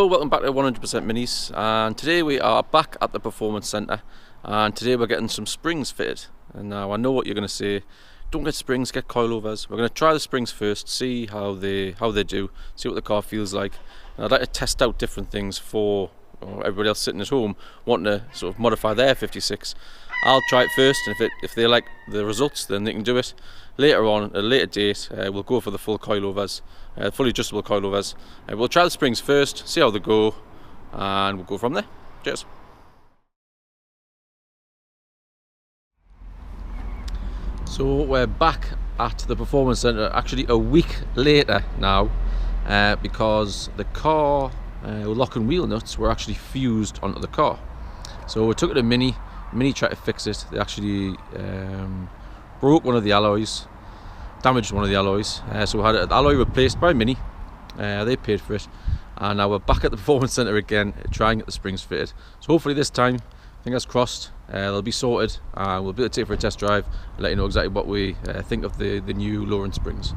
Hello, welcome back to 100% Minis, and today we are back at the Performance Centre, and today we're getting some springs fitted. And now I know what you're going to say, don't get springs, get coilovers. We're going to try the springs first, see how they do, see what the car feels like. And I'd like to test out different things for everybody else sitting at home wanting to sort of modify their F56. I'll try it first, and if they like the results, then they can do it. Later on, at a later date, we'll go for the full coilovers, fully adjustable coilovers. We'll try the springs first, see how they go, and we'll go from there. Cheers. So we're back at the Performance Centre, actually a week later now, because the car lock and wheel nuts were actually fused onto the car. So we took it to Mini tried to fix it. They actually broke one of the alloys, damaged one of the alloys, so we had an alloy replaced by Mini. They paid for it, and now we're back at the Performance Centre again trying to get the springs fitted. So hopefully this time, fingers crossed, they'll be sorted, and we'll be able to take it for a test drive and let you know exactly what we think of the new Lowrance springs.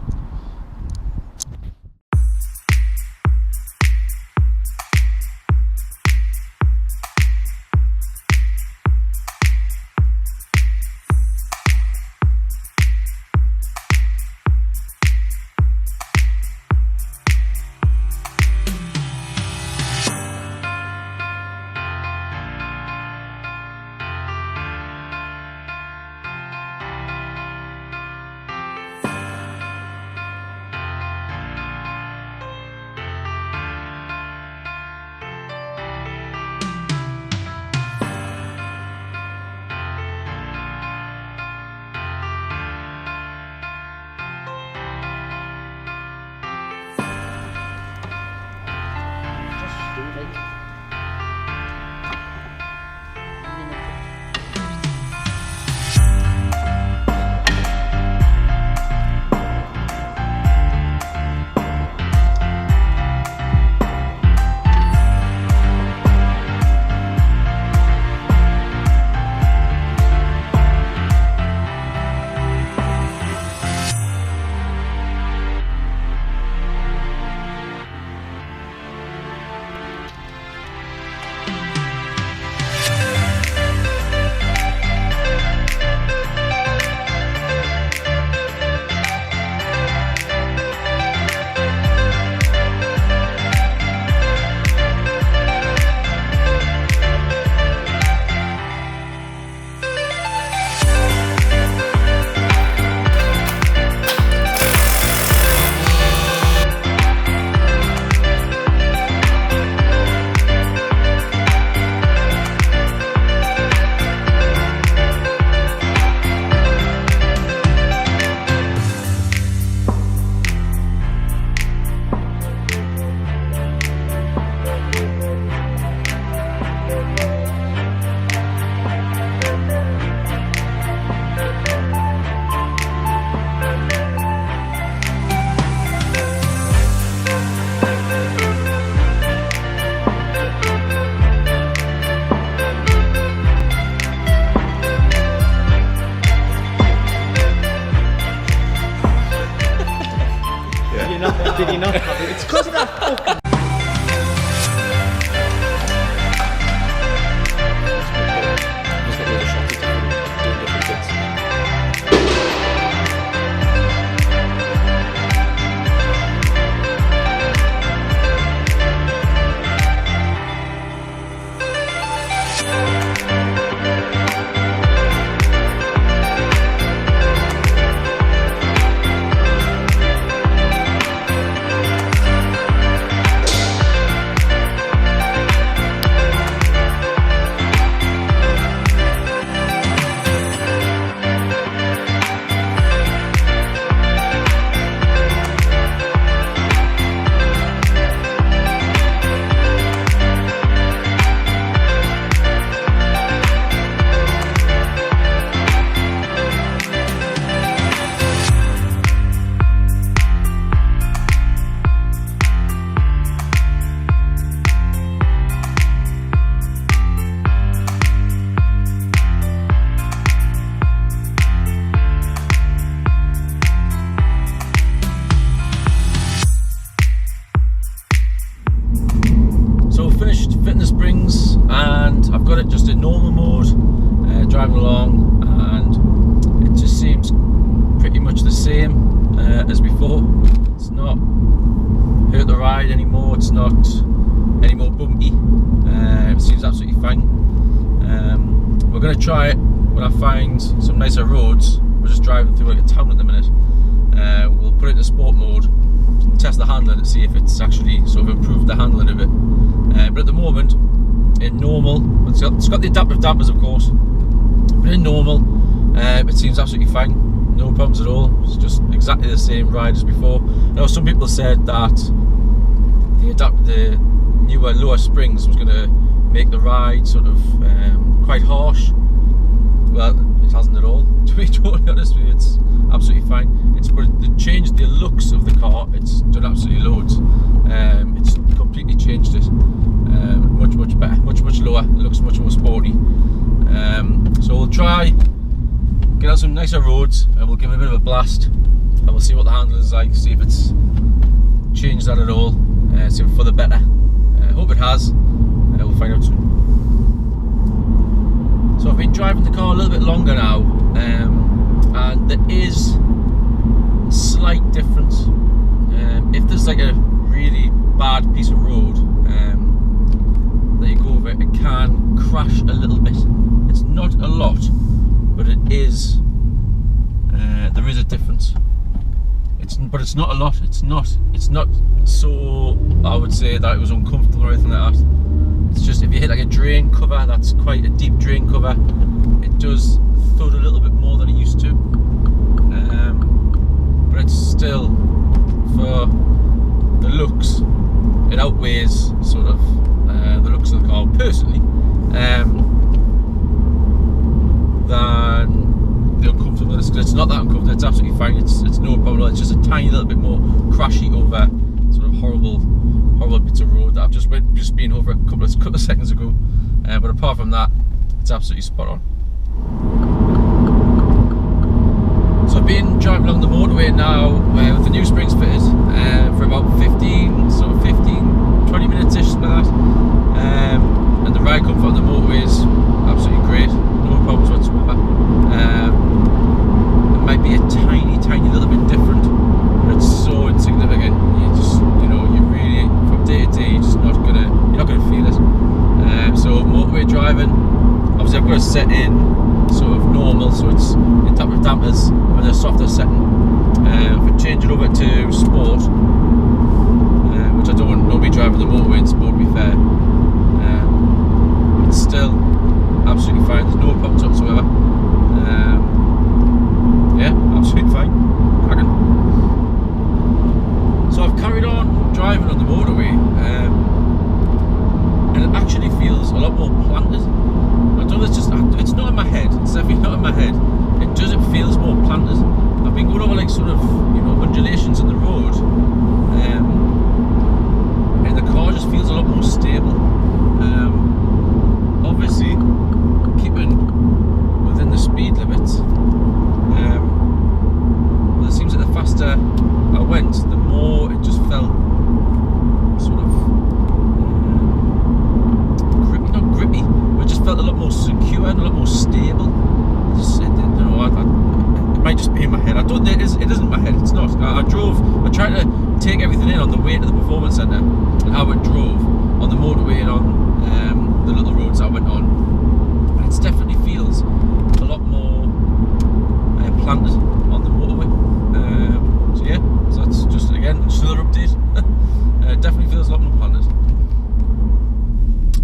moment I've got it just in normal mode, driving along, and it just seems pretty much the same as before. It's not hurt the ride anymore, it's not any more bumpy, it seems absolutely fine. We're going to try it when I find some nicer roads. We're just driving through like a town at the minute. We'll put it into sport mode and test the handling to see if it's actually sort of improved the handling of it. But at the moment, in normal, it's got the adaptive dampers of course, but in normal it seems absolutely fine, no problems at all. It's just exactly the same ride as before. Now some people said that the newer lower springs was going to make the ride sort of quite harsh. Well, it hasn't at all, to be totally honest with you. It's absolutely fine. It changed the looks of the car. It's done absolutely loads. It's completely changed it. Much better, much lower. It looks much more sporty. So we'll try get out some nicer roads and we'll give it a bit of a blast, and we'll see what the handling is like. See if it's changed that at all. See if for the better. Hope it has. We'll find out soon. So I've been driving the car a little bit longer now, and there is a slight difference. If there's like a really bad piece of road that you go over, it can crash a little bit. It's not a lot, but it is. There is a difference. But it's not a lot. It's not so I would say that it was uncomfortable or anything like that. It's just if you hit like a drain cover that's quite a deep drain cover, it does thud a little bit more than it used to. But it's still, for the looks, it outweighs sort of the looks of the car personally than the uncomfortableness, because it's not that uncomfortable. It's absolutely fine. It's no problem. It's just a tiny little bit more crashy over sort of horrible bits of road that I've just been over a couple of seconds ago. But apart from that, it's absolutely spot on. So I've been driving along the motorway now with the new springs fitted for about 20 minutes ish, like that. And the ride comfort on the motorway is absolutely great. No problems whatsoever. It might be a tiny little bit different, but it's so insignificant. You really, from day to day, you're not gonna feel it. So motorway driving, obviously I've got to set in sort of normal, so it's adaptive dampers with a softer setting. If I change it over to sport, which I don't normally drive on the motorway in sport, to be fair, it's still absolutely fine. There's no problems whatsoever. Yeah, absolutely fine. Cracking. So I've carried on driving on the motorway, and it actually feels a lot more planted. I don't know, it's not in my head. It's definitely not in my head. It feels more planted. I've been going over like sort of undulations in the road, and the car just feels a lot more stable. Obviously, keeping within the speed limits. But it seems like the faster I went, the more it just felt sort of grippy, not grippy, but it just felt a lot more secure and a lot more stable. It might just be in my head. I don't think it isn't in my head. It's not. I tried to take everything in on the way to the performance centre and how it drove on the motorway and on the little roads I went on. And it definitely feels a lot more planted on the motorway. So yeah, so that's just another update. It definitely feels a lot more planted.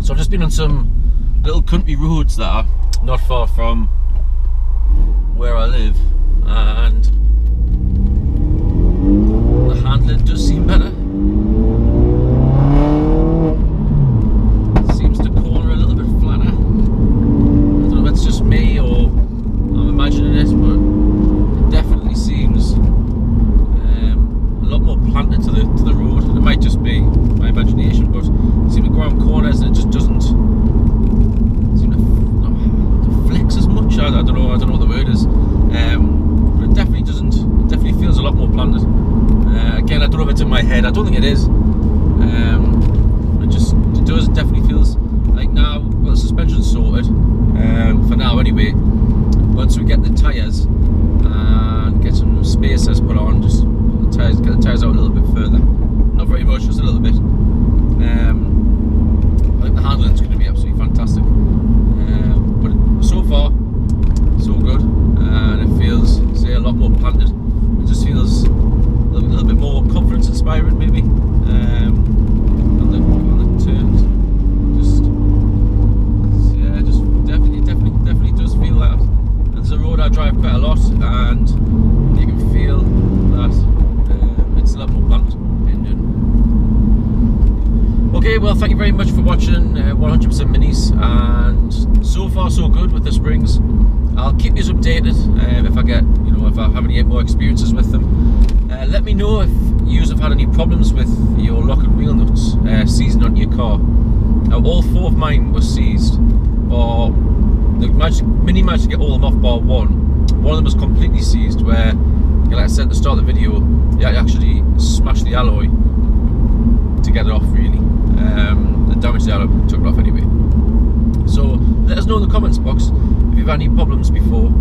So I've just been on some little country roads that are not far from where I live, and the handling does seem better. It seems to corner a little bit flatter. I don't know if that's just me or I'm imagining it, but it definitely seems a lot more planted to the road. And it might just be my imagination, but it seems to go around corners and it just doesn't seem to flex as much. I don't know what the word is. But it definitely doesn't. It definitely feels a lot more planted. Again, I don't know if it's in my head. I don't anyway, once we get the tyres and get some spacers put on, just get the tyres out a little bit further. Not very much, just a little bit. I think the handling's going to be absolutely fantastic. But so far, so good, and it feels, say, a lot more planted. It just feels a little bit more confidence inspiring, maybe. On the turns, just definitely does feel that. And there's a road I drive quite a lot, and you can feel that it's a lot more planted. Okay, well, thank you very much for watching 100% Minis, and so far so good with the springs. I'll keep you updated if I get, if I have any more experiences with them. Let me know if you have had any problems with your lock and wheel nuts seizing onto your car. Now, all 4 of mine were seized, or the Mini managed to get all of them off bar one. One of them was completely seized, where, like I said at the start of the video, you actually smashed the alloy to get it off, really. The damage to the alloy took it off anyway. So let us know in the comments box if you've had any problems before.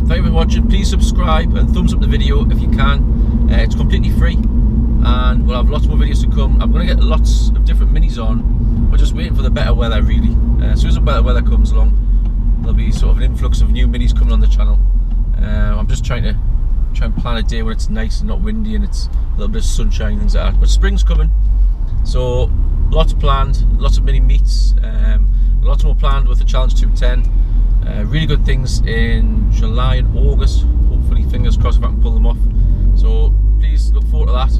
Thank you for watching. Please subscribe and thumbs up the video if you can. It's completely free, and we'll have lots more videos to come. I'm going to get lots of different minis on. We're just waiting for the better weather, really. As soon as the better weather comes along, there'll be sort of an influx of new minis coming on the channel. I'm just trying to plan a day when it's nice and not windy and it's a little bit of sunshine and things like that. But spring's coming, so lots planned, lots of mini meets, lots more planned with the Challenge 210. Really good things in July and August. Hopefully, fingers crossed, if I can pull them off. So please look forward to that.